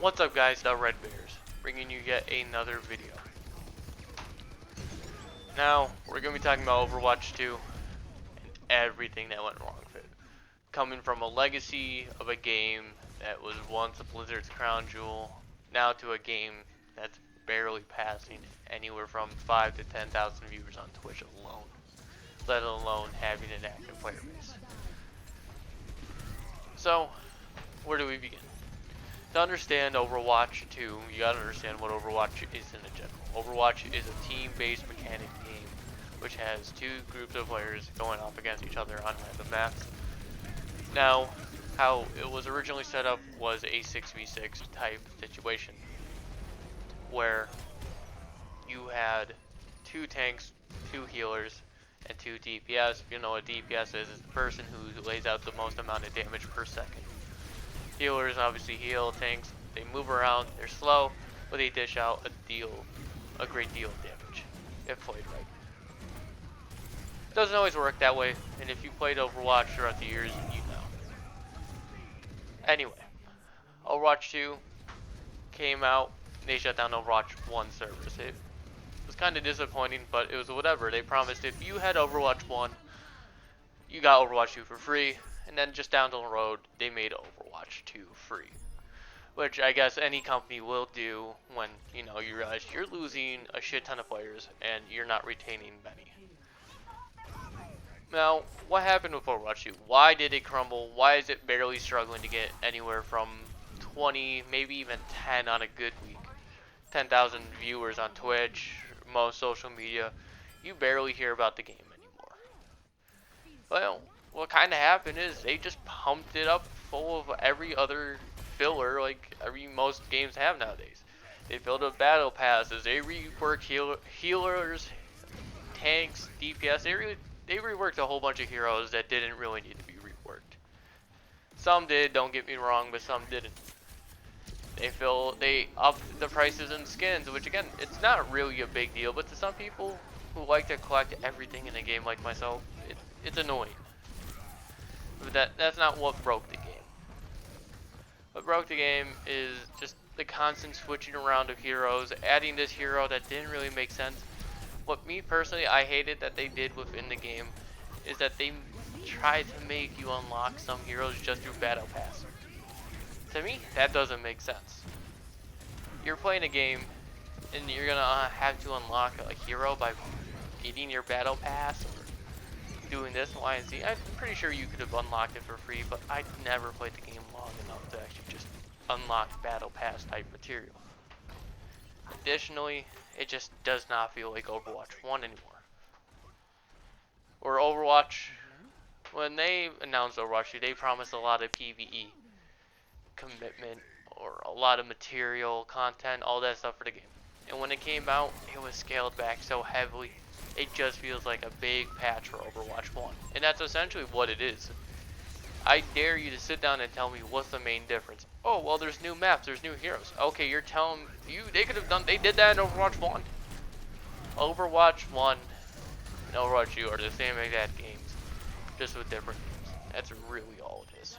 What's up guys, the Red Bears, bringing you yet another video. Now, we're going to be talking about Overwatch 2 and everything that went wrong with it. Coming from a legacy of a game that was once a Blizzard's crown jewel, now to a game that's barely passing anywhere from 5 to 10,000 viewers on Twitch alone, let alone having an active player base. So, where do we begin? To understand Overwatch 2, you gotta understand what Overwatch is in a general. Overwatch is a team-based mechanic game which has two groups of players going up against each other on random maps. Now, how it was originally set up was a 6v6 type situation where you had two tanks, two healers, and two DPS. If you know what DPS is, it's the person who lays out the most amount of damage per second. Healers obviously heal, tanks, they move around, they're slow, but they dish out a great deal of damage, if played right. Doesn't always work that way, and if you played Overwatch throughout the years, you know. Anyway, Overwatch 2 came out, they shut down Overwatch 1 servers. It was kind of disappointing, but it was whatever. They promised if you had Overwatch 1, you got Overwatch 2 for free. And then just down the road, they made Overwatch 2 free. Which I guess any company will do when, you know, you realize you're losing a shit ton of players and you're not retaining many. Now, what happened with Overwatch 2? Why did it crumble? Why is it barely struggling to get anywhere from 20, maybe even 10 on a good week? 10,000 viewers on Twitch, most social media. You barely hear about the game anymore. Well, what kind of happened is they just pumped it up full of every other filler like most games have nowadays. They filled up battle passes, they reworked healers, tanks, DPS, they reworked a whole bunch of heroes that didn't really need to be reworked. Some did, don't get me wrong, but some didn't. They upped the prices and skins, which again, it's not really a big deal, but to some people who like to collect everything in a game like myself, it's annoying. But that's not what broke the game. What broke the game is just the constant switching around of heroes, adding this hero that didn't really make sense. What me personally I hated that they did within the game is that they tried to make you unlock some heroes just through battle pass. To me, that doesn't make sense. You're playing a game and you're gonna have to unlock a hero by getting your battle pass or doing this Y and Z. I'm pretty sure you could have unlocked it for free, but I never played the game long enough to actually just unlock battle pass type material. Additionally, it just does not feel like Overwatch 1 anymore. Or Overwatch, when they announced Overwatch 2, they promised a lot of PvE commitment or a lot of material, content, all that stuff for the game. And when it came out, it was scaled back so heavily. It just feels like a big patch for Overwatch 1. And that's essentially what it is. I dare you to sit down and tell me what's the main difference. Oh, well, there's new maps, there's new heroes. Okay, you're telling they did that in Overwatch 1. Overwatch 1 and Overwatch 2 are the same exact games, just with different names. That's really all it is.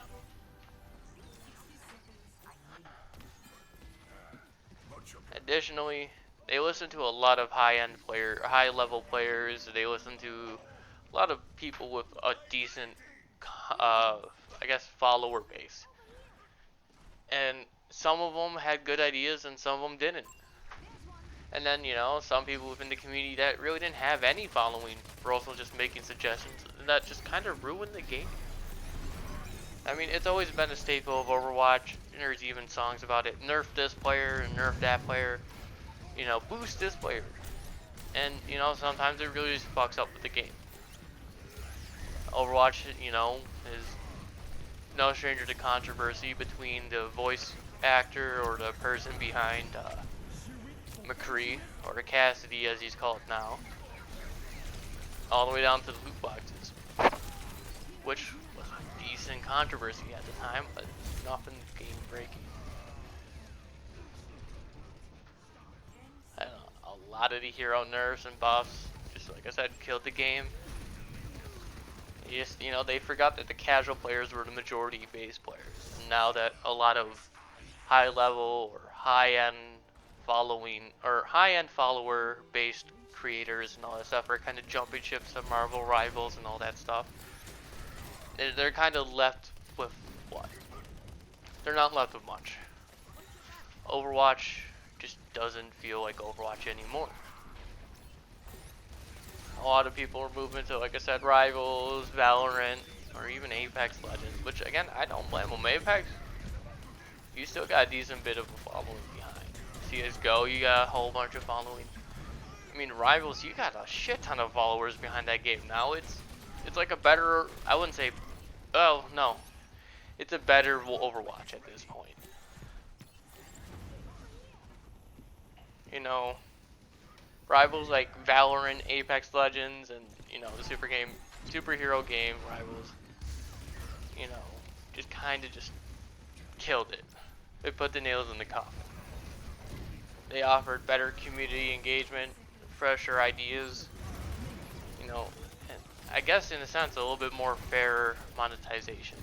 Additionally, they listen to a lot of high-level players. They listen to a lot of people with a decent, I guess, follower base. And some of them had good ideas, and some of them didn't. And then, you know, some people within the community that really didn't have any following were also just making suggestions, and that just kind of ruined the game. I mean, it's always been a staple of Overwatch. There's even songs about it. Nerf this player, nerf that player. You know, boost this player. And, you know, sometimes it really just fucks up with the game. Overwatch, you know, is no stranger to controversy between the voice actor or the person behind McCree, or Cassidy as he's called now, all the way down to the loot boxes, which was a decent controversy at the time, but nothing game breaking. I don't know, a lot of the hero nerfs and buffs, just like I said, killed the game. You know, they forgot that the casual players were the majority base players. And now that a lot of high level or high end following or high end follower based creators and all that stuff are kind of jumping ships to Marvel rivals and all that stuff. They're kind of left with what? They're not left with much. Overwatch just doesn't feel like Overwatch anymore. A lot of people are moving to, like I said, Rivals, Valorant, or even Apex Legends, which again, I don't blame them. Apex, you still got a decent bit of a following behind. CSGO, you got a whole bunch of following. I mean, Rivals, you got a shit ton of followers behind that game. Now it's like a better, I wouldn't say, oh no, it's a better Overwatch at this point. You know, Rivals like Valorant, Apex Legends, and you know the superhero game Rivals. You know, just kind of just killed it. They put the nails in the coffin. They offered better community engagement, fresher ideas. You know, and I guess in a sense a little bit more fair monetization.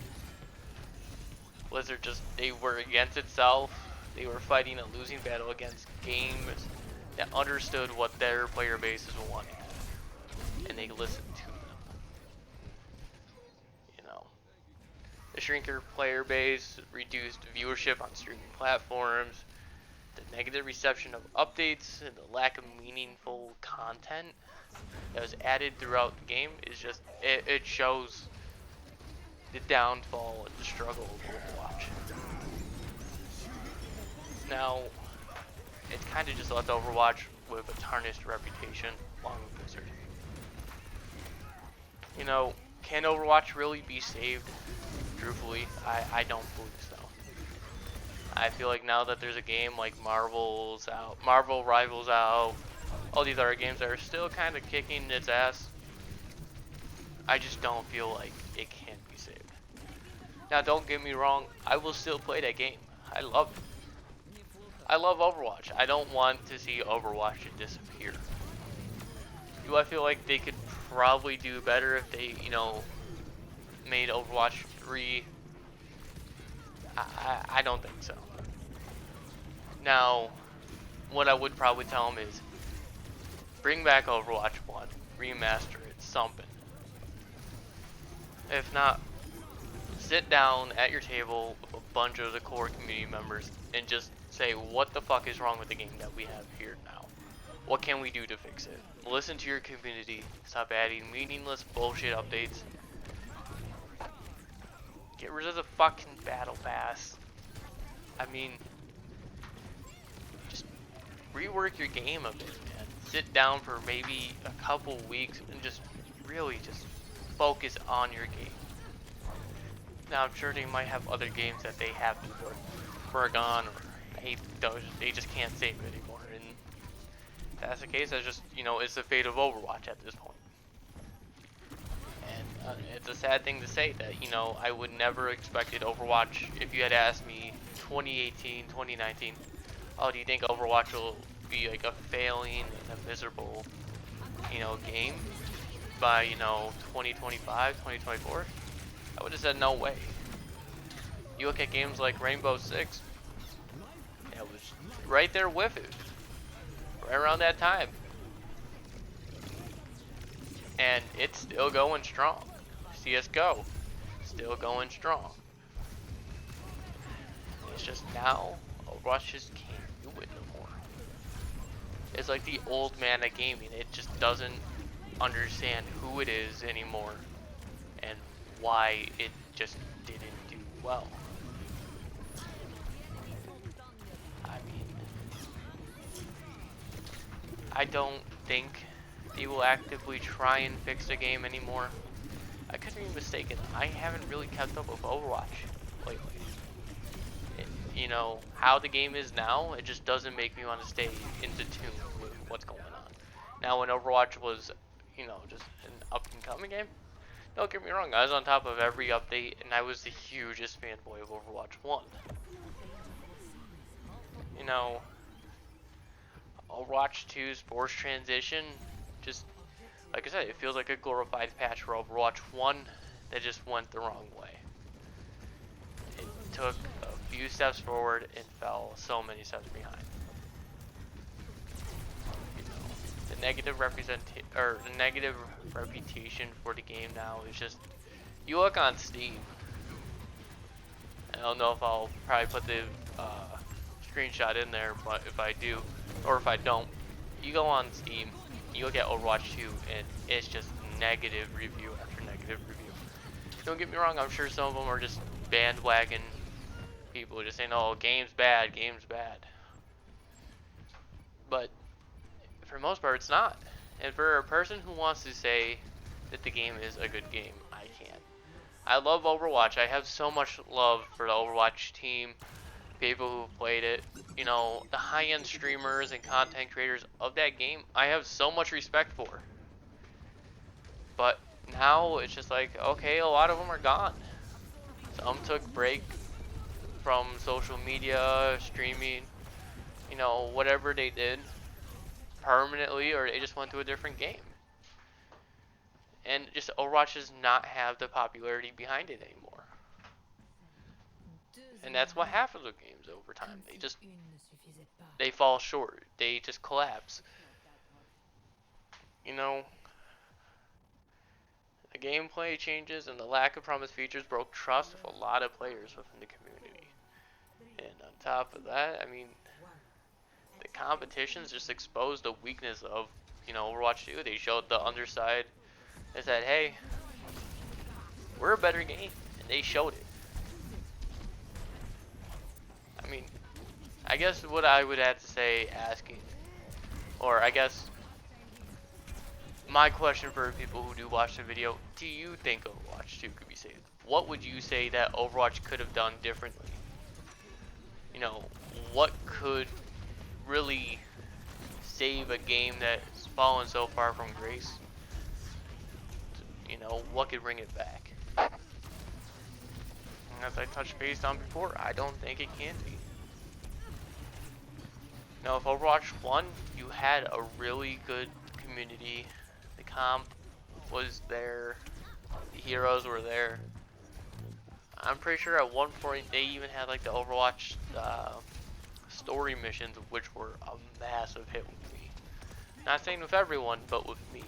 Blizzard they were against itself. They were fighting a losing battle against games that understood what their player bases wanted, and they listened to them. You know, the shrinker player base reduced viewership on streaming platforms, the negative reception of updates, and the lack of meaningful content that was added throughout the game is just, it shows the downfall and the struggle of Overwatch. Now, it's kind of just left Overwatch with a tarnished reputation along with Blizzard. You know, can Overwatch really be saved? Truthfully, I don't believe so. I feel like now that there's a game like Marvel Rivals out, all these other games that are still kind of kicking its ass, I just don't feel like it can be saved. Now, don't get me wrong, I will still play that game. I love it. I love Overwatch. I don't want to see Overwatch disappear. Do I feel like they could probably do better if they, you know, made Overwatch 3? I don't think so. Now, what I would probably tell them is bring back Overwatch 1, remaster it, something. If not, sit down at your table with a bunch of the core community members and just say what the fuck is wrong with the game that we have here now. What can we do to fix it? Listen to your community. Stop adding meaningless bullshit updates. Get rid of the fucking battle pass. I mean, just rework your game a bit, man. Sit down for maybe a couple weeks and just really just focus on your game. Now, I'm sure they might have other games that they have to work on, or they just can't save it anymore. And if that's the case, that's just, you know, it's the fate of Overwatch at this point. And it's a sad thing to say that, you know, I would never expected Overwatch, if you had asked me 2018, 2019, oh, do you think Overwatch will be like a failing and a miserable, you know, game by, you know, 2025, 2024? I would have said no way. You look at games like Rainbow Six, it was right there with it, right around that time, and it's still going strong. CSGO, still going strong. It's just now, Overwatch just can't do it no more. It's like the old man at gaming. It just doesn't understand who it is anymore and why it just didn't do well. I mean, I don't think they will actively try and fix the game anymore. I could be mistaken. I haven't really kept up with Overwatch lately. You know, how the game is now, it just doesn't make me want to stay into tune with what's going on. Now, when Overwatch was, you know, just an up-and-coming game, don't get me wrong, I was on top of every update, and I was the hugest fanboy of Overwatch 1. You know, Overwatch 2's forced transition, just, like I said, it feels like a glorified patch for Overwatch 1 that just went the wrong way. It took a few steps forward and fell so many steps behind. You know, the negative reputation for the game now is just, you look on Steam. I don't know if I'll probably put the screenshot in there, but if I do, or if I don't, you go on Steam, you look at Overwatch 2, and it's just negative review after negative review. Don't get me wrong, I'm sure some of them are just bandwagon people just saying, oh, game's bad, game's bad. But for the most part, it's not. And for a person who wants to say that the game is a good game, I can't. I love Overwatch. I have so much love for the Overwatch team, people who played it, you know, the high-end streamers and content creators of that game. I have so much respect for. But now it's just like, okay, a lot of them are gone. Some took break from social media, streaming, you know, whatever they did permanently, or they just went to a different game. And just Overwatch does not have the popularity behind it anymore. And that's what happens with games over time. They fall short. They just collapse. You know, the gameplay changes and the lack of promised features broke trust with a lot of players within the community. And on top of that, I mean, the competitions just exposed the weakness of, you know, Overwatch 2. They showed the underside. They said, hey, we're a better game. And they showed it. I mean, I guess what I would have to say asking, or I guess my question for people who do watch the video, do you think Overwatch 2 could be saved? What would you say that Overwatch could have done differently? You know, what could really save a game that's fallen so far from grace? You know, what could bring it back? As I touched base on before, I don't think it can be. Now, if Overwatch 1, you had a really good community, the comp was there, the heroes were there. I'm pretty sure at one point they even had like the Overwatch story missions, which were a massive hit with me. Not saying with everyone, but with me.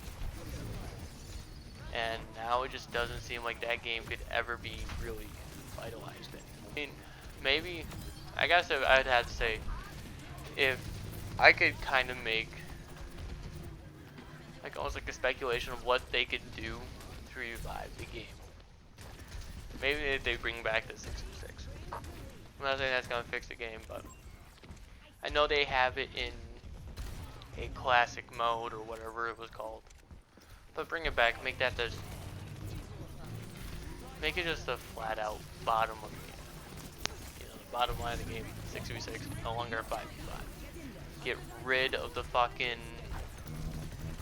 And now it just doesn't seem like that game could ever be really vitalized anymore. I mean, maybe, I guess I'd have to say, if I could kind of make like almost like a speculation of what they could do to revive the game. Maybe they bring back the 6v6. I'm not saying that's gonna fix the game, but I know they have it in a classic mode or whatever it was called. But bring it back, make that make it just a flat out bottom of the game. You know, the bottom line of the game, 6v6, no longer a 5v5. Get rid of the fucking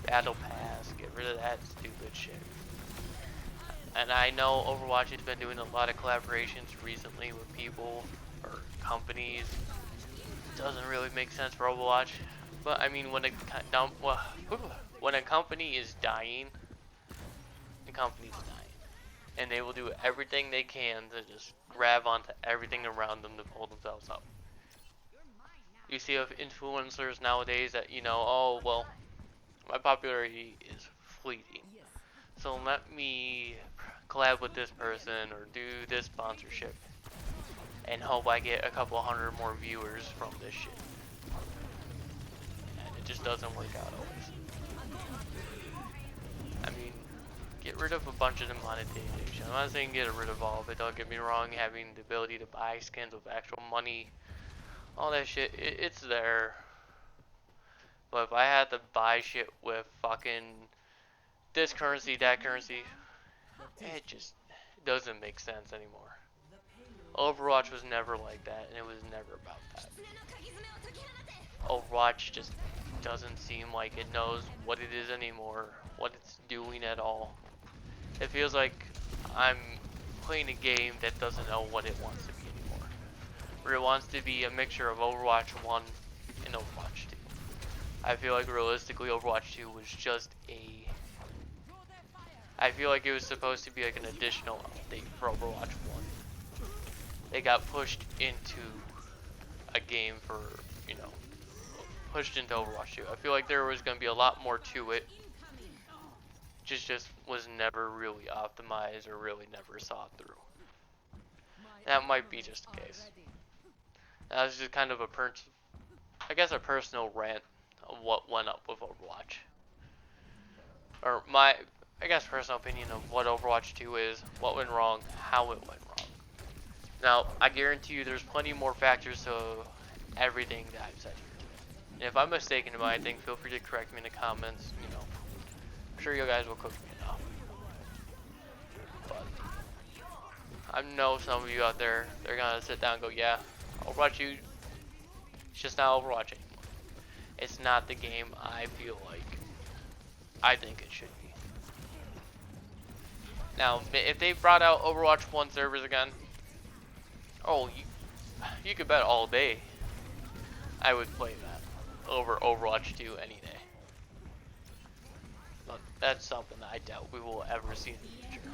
battle pass, get rid of that stupid shit. And I know Overwatch has been doing a lot of collaborations recently with people or companies. It doesn't really make sense for Overwatch. But I mean, when a company is dying, the company's dying. And they will do everything they can to just grab onto everything around them to pull themselves up. You see of influencers nowadays that, you know, oh, well, my popularity is fleeting. So let me collab with this person or do this sponsorship and hope I get a couple hundred more viewers from this shit. And it just doesn't work out always. I mean, get rid of a bunch of the monetization. I'm not saying get rid of all of it, don't get me wrong, having the ability to buy skins with actual money, all that shit, it's there. But if I had to buy shit with fucking this currency, that currency, it just doesn't make sense anymore. Overwatch was never like that, and it was never about that. Overwatch just doesn't seem like it knows what it is anymore, what it's doing at all. It feels like I'm playing a game that doesn't know what it wants to be anymore. Where it wants to be a mixture of Overwatch 1 and Overwatch 2. I feel like realistically Overwatch 2 was just I feel like it was supposed to be like an additional update for Overwatch 1. they got pushed into a game for, you know, pushed into Overwatch 2. I feel like there was going to be a lot more to it. Just was never really optimized or really never thought through. That might be just the case. That was just kind of a a personal rant of what went up with Overwatch. Or my, I guess, personal opinion of what Overwatch 2 is, what went wrong, how it went wrong. Now, I guarantee you there's plenty more factors to everything that I've said here. And if I'm mistaken about anything, feel free to correct me in the comments, you know. I'm sure you guys will cook me enough. But I know some of you out there, they're gonna sit down and go, yeah, Overwatch 2, it's just not Overwatch anymore. It's not the game I feel like I think it should be. Now, if they brought out Overwatch 1 servers again, oh, you could bet all day I would play that over Overwatch 2 any day. But that's something that I doubt we will ever see in the future.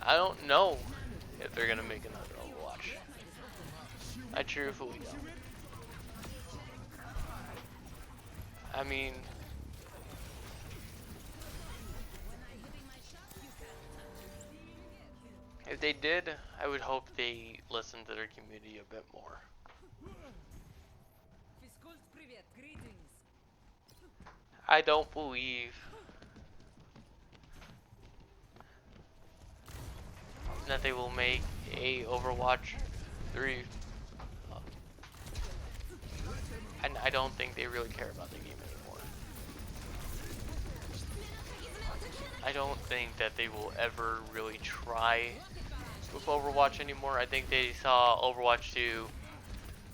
I don't know if they're gonna make another Overwatch. I truthfully don't. I mean, if they did, I would hope they listened to their community a bit more. I don't believe that they will make a Overwatch 3. And I don't think they really care about the game anymore. I don't think that they will ever really try with Overwatch anymore. I think they saw Overwatch 2,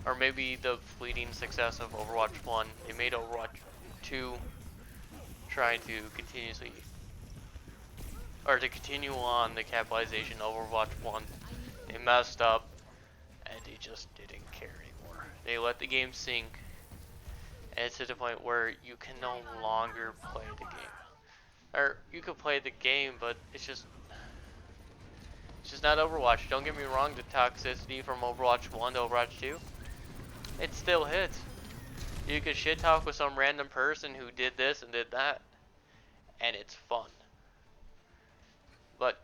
or maybe the fleeting success of Overwatch 1. They made Overwatch 2 trying to continuously, or to continue on the capitalization of Overwatch 1. They messed up, and they just didn't care anymore. They let the game sink, and it's to the point where you can no longer play the game. Or you could play the game, but it's just not Overwatch. Don't get me wrong, the toxicity from Overwatch 1 to Overwatch 2, it still hits. You could shit talk with some random person who did this and did that, and it's fun. But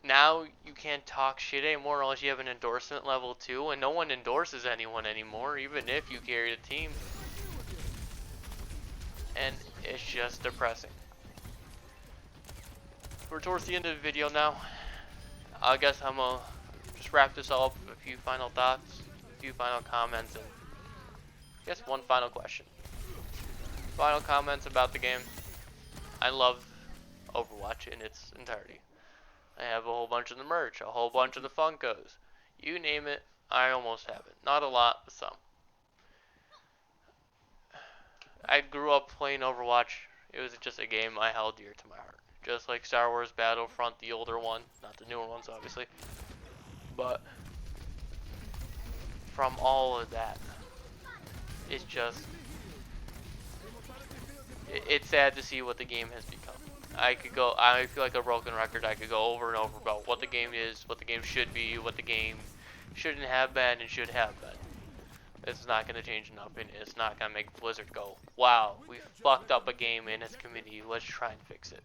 now you can't talk shit anymore unless you have an endorsement level 2, and no one endorses anyone anymore, even if you carry the team. And it's just depressing. We're towards the end of the video now. I guess I'm gonna just wrap this all up with a few final thoughts, a few final comments, and I guess one final question. Final comments about the game. I love Overwatch in its entirety. I have a whole bunch of the merch, a whole bunch of the Funkos. You name it, I almost have it. Not a lot, but some. I grew up playing Overwatch. It was just a game I held dear to my heart. Just like Star Wars Battlefront, the older one. Not the newer ones, obviously. But from all of that, it's just, it's sad to see what the game has become. I feel like a broken record. I could go over and over about what the game is, what the game should be, what the game shouldn't have been and should have been. It's not going to change nothing. It's not going to make Blizzard go, wow, we fucked up a game in its community, let's try and fix it.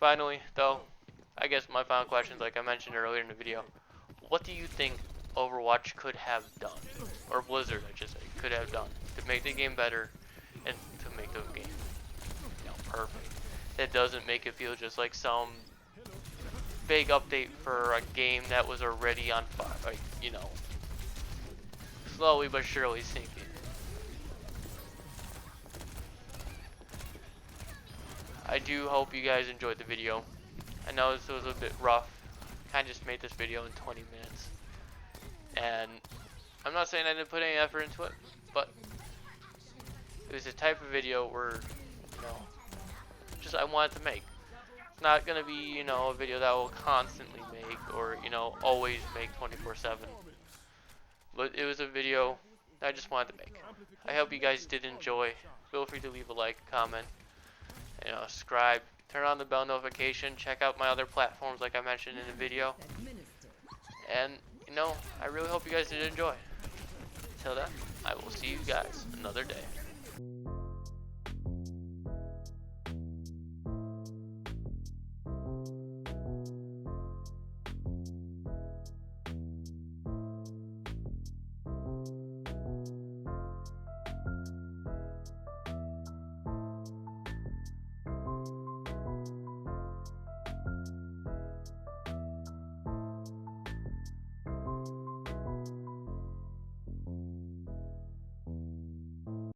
Finally, though, I guess my final question is, like I mentioned earlier in the video, what do you think Overwatch could have done, or Blizzard, I should say, could have done to make the game better and to make the game, you know, perfect? That doesn't make it feel just like some big update for a game that was already on fire, like, you know, slowly but surely sinking. I do hope you guys enjoyed the video. I know this was a bit rough. Kind of just made this video in 20 minutes. And I'm not saying I didn't put any effort into it, but it was a type of video where, you know, just I wanted to make. It's not going to be, you know, a video that I will constantly make or, you know, always make 24/7. But it was a video that I just wanted to make. I hope you guys did enjoy. Feel free to leave a like, comment, you know, subscribe turn on the bell notification, check out my other platforms like I mentioned in the video. And, you know, I really hope you guys did enjoy. Until then, I will see you guys another day.